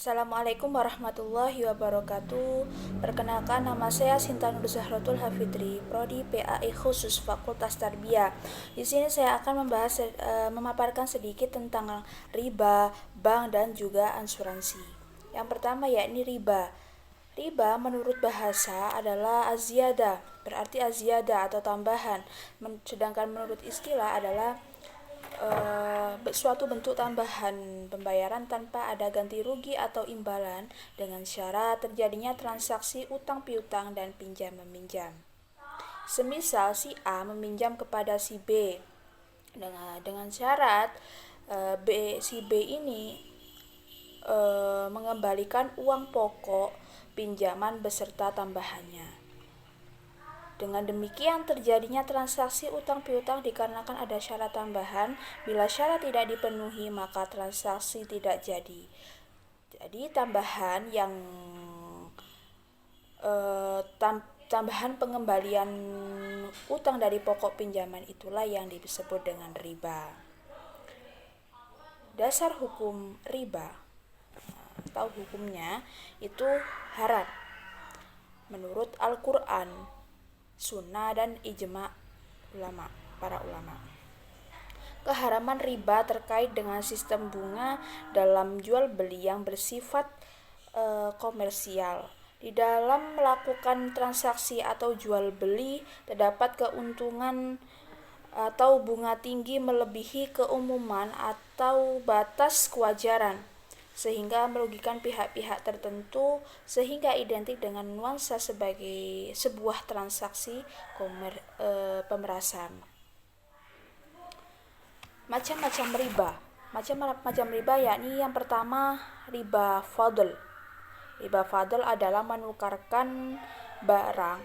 Assalamualaikum warahmatullahi wabarakatuh. Perkenalkan, nama saya Sinta Nur Zahratul Hafidri, Prodi PAI khusus Fakultas Tarbiyah. Di sini saya akan memaparkan sedikit tentang riba, bank dan juga asuransi. Yang pertama yakni riba. Riba menurut bahasa adalah aziyadah, berarti aziyadah atau tambahan. Sedangkan menurut istilah adalah suatu bentuk tambahan pembayaran tanpa ada ganti rugi atau imbalan dengan syarat terjadinya transaksi utang piutang dan pinjam meminjam. Semisal si A meminjam kepada si B dengan syarat si B ini mengembalikan uang pokok pinjaman beserta tambahannya. Dengan demikian terjadinya transaksi utang piutang dikarenakan ada syarat tambahan. Bila syarat tidak dipenuhi maka transaksi tidak jadi. Jadi tambahan yang tambahan pengembalian utang dari pokok pinjaman itulah yang disebut dengan riba. Dasar hukum riba atau hukumnya itu haram menurut Al-Quran, sunnah dan ijma para ulama. Keharaman riba terkait dengan sistem bunga dalam jual beli yang bersifat komersial. Di dalam melakukan transaksi atau jual beli terdapat keuntungan atau bunga tinggi melebihi keumuman atau batas kewajaran, sehingga merugikan pihak-pihak tertentu, sehingga identik dengan nuansa sebagai sebuah transaksi pemerasan. Macam-macam riba. Macam-macam riba yakni yang pertama riba fadl. Riba fadl adalah menukarkan barang,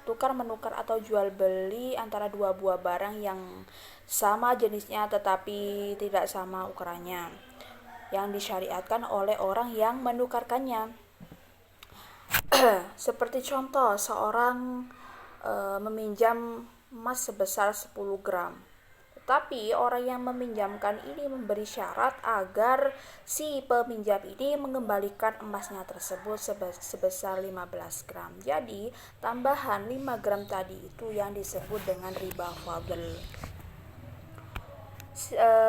tukar-menukar atau jual beli antara dua buah barang yang sama jenisnya tetapi tidak sama ukurannya, yang disyariatkan oleh orang yang menukarkannya. Seperti contoh, seorang meminjam emas sebesar 10 gram. Tetapi orang yang meminjamkan ini memberi syarat agar si peminjam ini mengembalikan emasnya tersebut sebesar 15 gram. Jadi, tambahan 5 gram tadi itu yang disebut dengan riba fadl.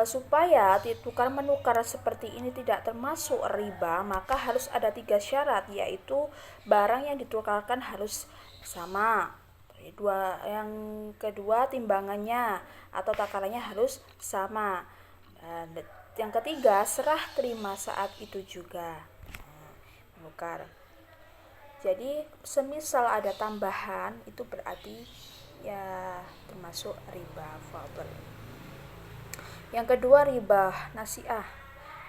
Supaya tukar menukar seperti ini tidak termasuk riba, maka harus ada 3 syarat, yaitu barang yang ditukarkan harus sama. Yang kedua, timbangannya atau takarannya harus sama. Dan yang ketiga, serah terima saat itu juga menukar. Jadi semisal ada tambahan itu berarti ya termasuk riba fadl. Yang kedua, riba nasi'ah.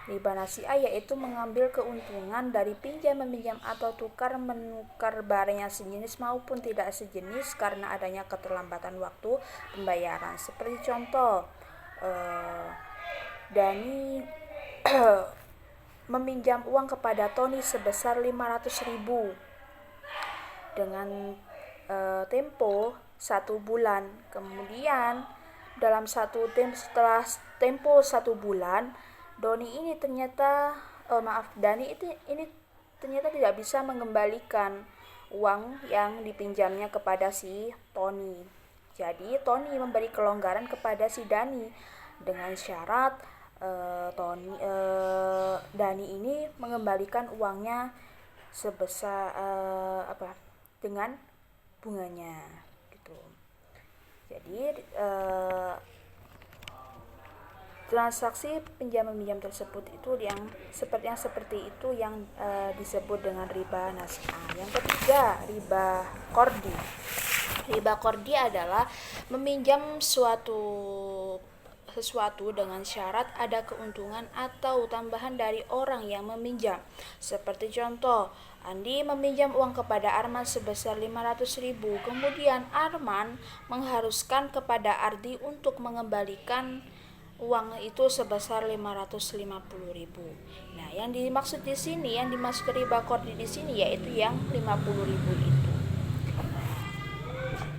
Riba nasi'ah yaitu mengambil keuntungan dari pinjam-meminjam atau tukar-menukar barang yang sejenis maupun tidak sejenis karena adanya keterlambatan waktu pembayaran. Seperti contoh, Dani meminjam uang kepada Tony sebesar 500.000 dengan tempo 1 bulan. Kemudian setelah tempo 1 bulan, Dani ini ternyata tidak bisa mengembalikan uang yang dipinjamnya kepada si Tony. Jadi Tony memberi kelonggaran kepada si Dani dengan syarat Dani ini mengembalikan uangnya sebesar dengan bunganya gitu. Jadi transaksi pinjam-meminjam tersebut itu yang seperti itu yang disebut dengan riba nasi'ah. Yang ketiga, riba qardi. Riba qardi adalah meminjam sesuatu dengan syarat ada keuntungan atau tambahan dari orang yang meminjam. Seperti contoh, Andi meminjam uang kepada Arman sebesar 500.000. Kemudian Arman mengharuskan kepada Ardi untuk mengembalikan uang itu sebesar 550.000. Nah, yang dimaksud riba qardi di sini yaitu yang 50.000 itu.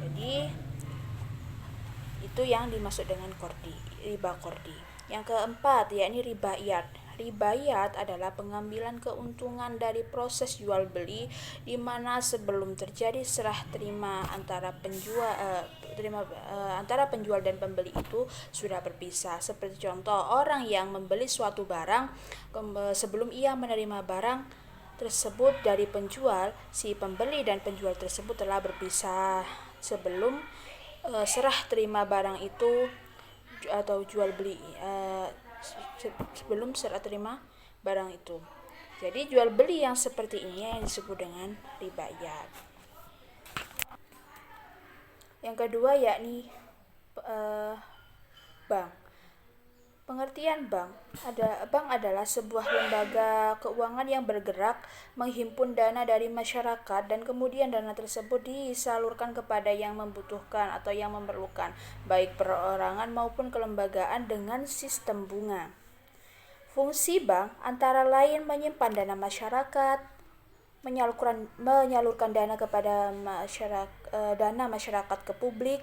Jadi itu yang dimaksud dengan riba qardi. Yang keempat yakni riba iyad. Ribayat adalah pengambilan keuntungan dari proses jual beli di mana sebelum terjadi serah terima antara penjual dan pembeli itu sudah berpisah. Seperti contoh, orang yang membeli suatu barang sebelum ia menerima barang tersebut dari penjual, si pembeli dan penjual tersebut telah berpisah sebelum serah terima barang itu atau jual beli sebelum serah terima barang itu. Jadi jual beli yang seperti ini yang disebut dengan ribayat. Yang kedua yakni bank. Pengertian bank adalah sebuah lembaga keuangan yang bergerak menghimpun dana dari masyarakat dan kemudian dana tersebut disalurkan kepada yang membutuhkan atau yang memerlukan, baik perorangan maupun kelembagaan dengan sistem bunga. Fungsi bank antara lain menyimpan dana masyarakat, menyalurkan dana kepada masyarakat ke publik.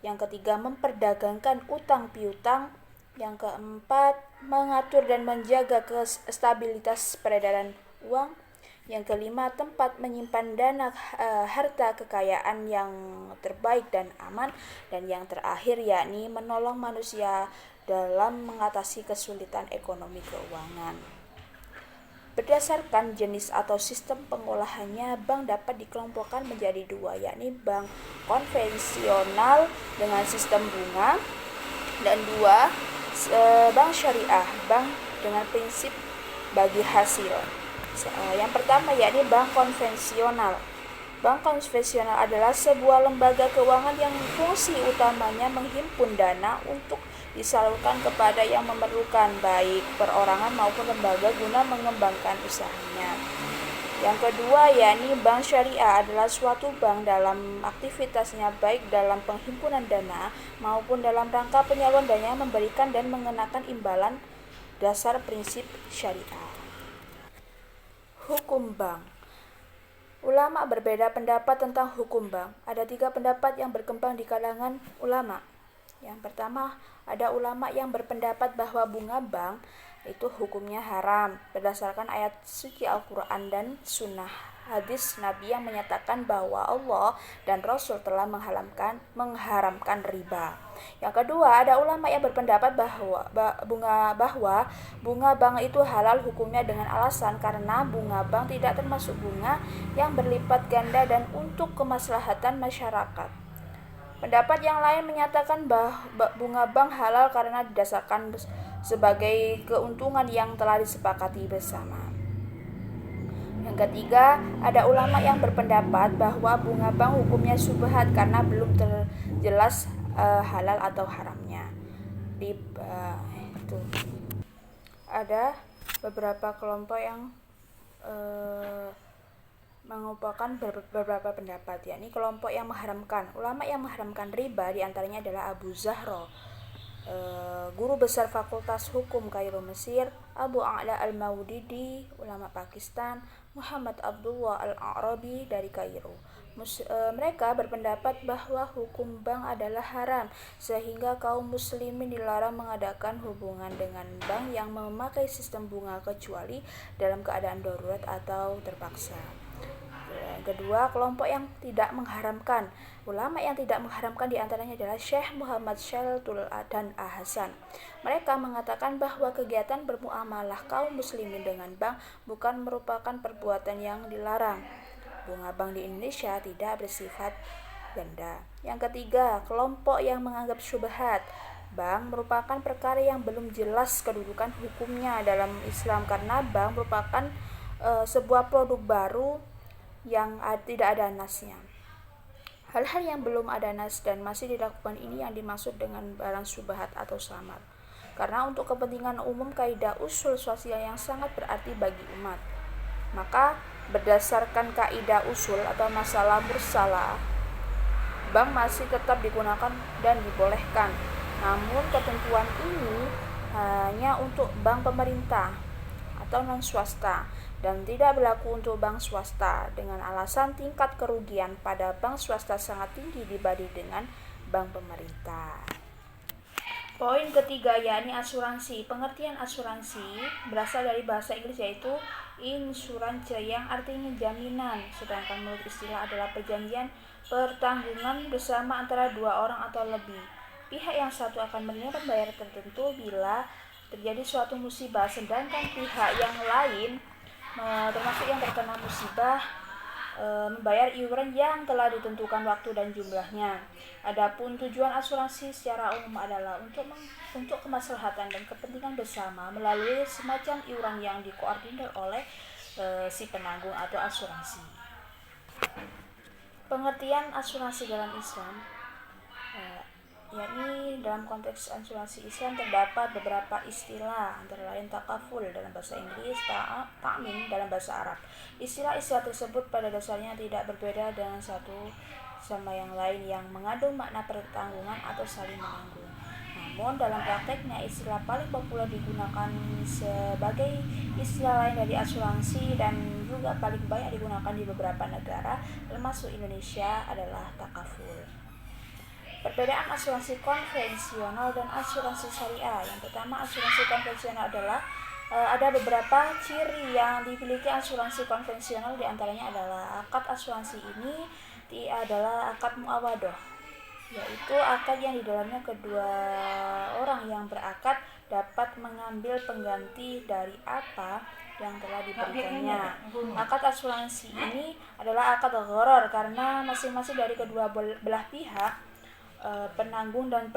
Yang ketiga, memperdagangkan utang piutang. Yang keempat, mengatur dan menjaga stabilitas peredaran uang. Yang kelima, tempat menyimpan dana harta kekayaan yang terbaik dan aman. Dan yang terakhir yakni menolong manusia dalam mengatasi kesulitan ekonomi keuangan. Berdasarkan jenis atau sistem pengolahannya, bank dapat dikelompokkan menjadi dua, yakni bank konvensional dengan sistem bunga dan dua, bank syariah, bank dengan prinsip bagi hasil. Yang pertama yakni bank konvensional. Bank konvensional adalah sebuah lembaga keuangan yang fungsi utamanya menghimpun dana untuk disalurkan kepada yang memerlukan, baik perorangan maupun lembaga guna mengembangkan usahanya. Yang kedua yakni bank syariah adalah suatu bank dalam aktivitasnya baik dalam penghimpunan dana maupun dalam rangka penyaluran dana memberikan dan mengenakan imbalan dasar prinsip syariah. Hukum bank. Ulama berbeda pendapat tentang hukum bank. Ada 3 pendapat yang berkembang di kalangan ulama. Yang pertama, ada ulama yang berpendapat bahwa bunga bank itu hukumnya haram berdasarkan ayat suci Al-Quran dan sunnah hadis Nabi yang menyatakan bahwa Allah dan Rasul telah mengharamkan riba. Yang kedua, ada ulama yang berpendapat bahwa bunga bank itu halal hukumnya dengan alasan karena bunga bank tidak termasuk bunga yang berlipat ganda dan untuk kemaslahatan masyarakat. Pendapat yang lain menyatakan bahwa bunga bank halal karena didasarkan sebagai keuntungan yang telah disepakati bersama. Yang ketiga, ada ulama yang berpendapat bahwa bunga bank hukumnya syubhat karena belum terjelas halal atau haramnya. Itu. Ada beberapa kelompok yang mengumpulkan beberapa pendapat, yakni kelompok yang mengharamkan. Ulama yang mengharamkan riba diantaranya adalah Abu Zahra, guru besar Fakultas Hukum Kairo Mesir, Abu A'la Al-Maududi, ulama Pakistan, Muhammad Abdullah Al-Arabi dari Kairo. Mereka berpendapat bahwa hukum bank adalah haram, sehingga kaum muslimin dilarang mengadakan hubungan dengan bank yang memakai sistem bunga kecuali dalam keadaan darurat atau terpaksa. Kedua, kelompok yang tidak mengharamkan. Ulama yang tidak mengharamkan diantaranya adalah Syekh Muhammad Shaltul dan Ahsan. Mereka mengatakan bahwa kegiatan bermuamalah kaum muslimin dengan bank bukan merupakan perbuatan yang dilarang. Bunga bank di Indonesia tidak bersifat ganda. Yang ketiga, kelompok yang menganggap syubhat. Bank merupakan perkara yang belum jelas kedudukan hukumnya dalam Islam karena bank merupakan sebuah produk baru yang tidak ada nasnya. Hal-hal yang belum ada nas dan masih dilakukan ini yang dimaksud dengan barang syubhat atau samar. Karena untuk kepentingan umum kaidah usul sosial yang sangat berarti bagi umat. Maka berdasarkan kaidah usul atau masalah mursalah, bank masih tetap digunakan dan dibolehkan. Namun ketentuan ini hanya untuk bank pemerintah atau non swasta dan tidak berlaku untuk bank swasta dengan alasan tingkat kerugian pada bank swasta sangat tinggi dibanding dengan bank pemerintah. Poin ketiga yakni asuransi. Pengertian asuransi berasal dari bahasa Inggris yaitu insurance yang artinya jaminan, sedangkan menurut istilah adalah perjanjian pertanggungan bersama antara dua orang atau lebih. Pihak yang satu akan menerima pembayaran tertentu bila terjadi suatu musibah, sedangkan pihak yang lain termasuk yang terkena musibah membayar iuran yang telah ditentukan waktu dan jumlahnya. Adapun tujuan asuransi secara umum adalah untuk kemaslahatan dan kepentingan bersama melalui semacam iuran yang dikoordinir oleh si penanggung atau asuransi. Pengertian asuransi dalam Islam, yakni dalam konteks asuransi Islam terdapat beberapa istilah, antara lain takaful dalam bahasa Inggris, ta'min dalam bahasa Arab. Istilah-istilah tersebut pada dasarnya tidak berbeda dengan satu sama yang lain yang mengandung makna pertanggungan atau saling menanggung. Namun dalam prakteknya istilah paling populer digunakan sebagai istilah lain dari asuransi dan juga paling banyak digunakan di beberapa negara termasuk Indonesia adalah takaful. Perbedaan asuransi konvensional dan asuransi syariah. Yang pertama, asuransi konvensional adalah ada beberapa ciri yang dimiliki asuransi konvensional, diantaranya adalah akad asuransi ini adalah akad muawadah, yaitu akad yang di dalamnya kedua orang yang berakad dapat mengambil pengganti dari apa yang telah diberikannya. Akad asuransi ini adalah akad gharar karena masing-masing dari kedua belah pihak penanggung dan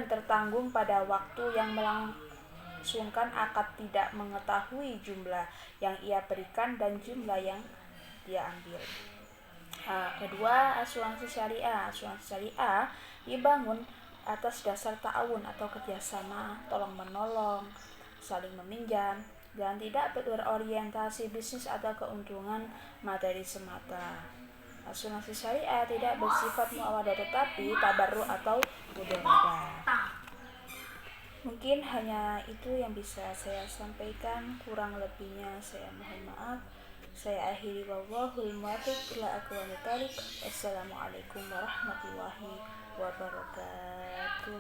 tertanggung pada waktu yang melangsungkan akad tidak mengetahui jumlah yang ia berikan dan jumlah yang dia ambil. Kedua, asuransi syariah. Asuransi syariah dibangun atas dasar ta'awun atau kerjasama, tolong menolong, saling meminjam, dan tidak berorientasi bisnis atau keuntungan materi semata. Asuransi syariah tidak bersifat muawadah tetapi tabarruk atau mudharabah. Mungkin hanya itu yang bisa saya sampaikan, kurang lebihnya saya mohon maaf. Saya akhiri, wallahul muwaffiq ila aqwamit thoriq. Wassalamualaikum warahmatullahi wabarakatuh.